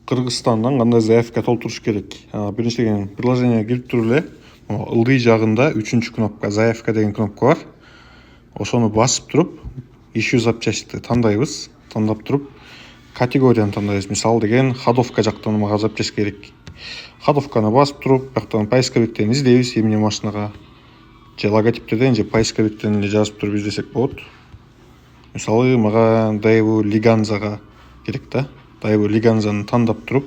Кыргызстандан кандай заявка толтуруш керек? Биринчиден приложенияга кирип туруп эле ылдый жагында 3-чү кнопка заявка деген кнопка бар. Ошону басып туруп issue запчастьти тандайбыз. Тандап туруп категорияны тандайбыз. Мисалы деген ходовка жактан мага запчасть керек. Ходовканы басып туруп, бияктан поисковиктен издейбиз эмне машинага. Же логотиптерден же поисковиктен эле жазып туруп издесек болот. Мисалы мага Daewoo Liganza'га керек да. Daewoo Liganza'ны тандап туруп,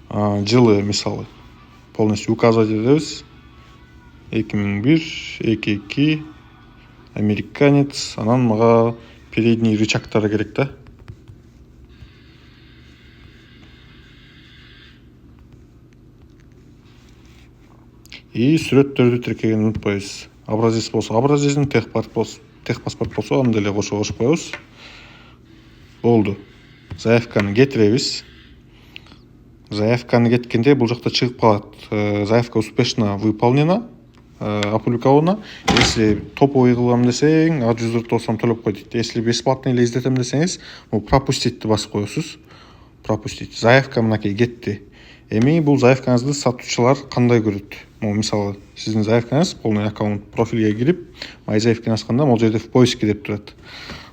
жылы мисалы полностью указывать этебиз. 2001, 22, американец, анан мага передний рычагтары керек да. И сүрөттөрдү тиркегенди унутпайбыз. Образец болсо образецин, техпаспорт болсо аны деле кошуп коебуз. Болду. Заявканы кетиребиз. Заявканы кеткенде бул жакта чыгып калат. Заявка успешно выполнена, опубликована. Если топовый кылам десең, 140 сом төлөп кой дейт. Если бесплатно эле издетем десеңиз, пропуститти басып коесуз. Пропустить. Заявка мынакей кетти. Эми бул заявкаңызды сатуучулар кандай көрөт? Мисалы, сиздин заявкаңыз полный аккаунт профилге кирип, мои заявки ачканда могул жерде в поиске деп турат.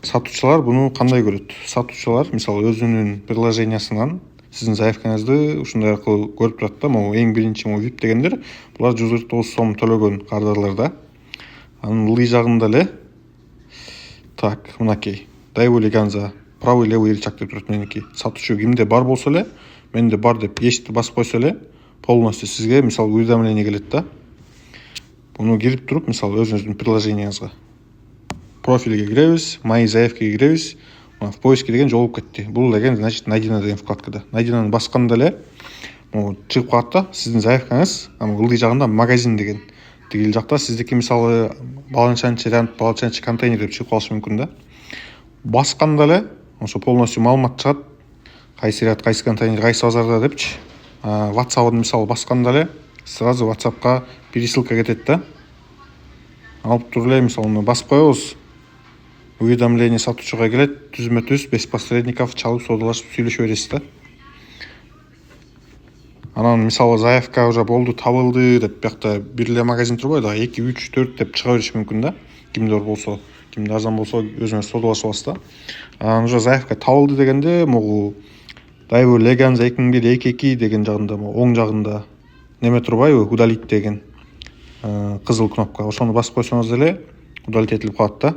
Сатуучулар буну кандай көрөт? Сатуучулар мисалы өзүнүн приложениясынан сиздин заявкаңызды ушундай аркылуу көрүп турат да. Эң биринчи VIP дегендер булар 149 сом төлөгөн кардарлар да. Анын ылдый жагында эле так, мынакей Daewoo Liganza правый левый рычаг деп турат меники. Сатуучу кимде бар болсо эле, менде бар деп эшикти басып койсо эле, полностью сизге мисалы уведомление келет да. Буну кирип туруп, мисалы өзүңүздүн приложенияңызга профилге киребиз, мои заявкиге киребиз. В поиске деген жоголуп кетти. Бул деген значит найдено деген вкладкада. Найденаны басканда эле чыгып калат да сиздин заявкаңыз, ылдый жагында магазин деген. Тигил жакта сиздики мисалы баланчанчы ряд, баланчанчы контейнер деп чыгып калышы мүмкүн да. Басканда эле ошо полностью маалымат чыгат. Кайсы ряд, кайсы контейнер, кайсы базарда депчи. WhatsApp'ын мисалы басканда эле сразу WhatsApp'ка пересылка кетет да. Алып туруп эле мисалы басып коебуз. Уведомление сатуучуга келет, түзмө-түз без посредников чалып соодалашып сүйлөшө бересиз да. Анан мисалы заявка уже болду, табылды деп биякта бир эле магазин турбайт, 2, 3, 4 деп чыга бериши мүмкүн да. Кимде бар болсо, кимде арзан болсо өзүңүз соодалашып аласыз да. Анан уже заявка табылды дегенде могу Daewoo Liganza 2001-22 деген жагында, оң жагында неме турбайбы, удалить деген кызыл кнопка. Ошону басып койсоңуз эле удалить этилип калат да.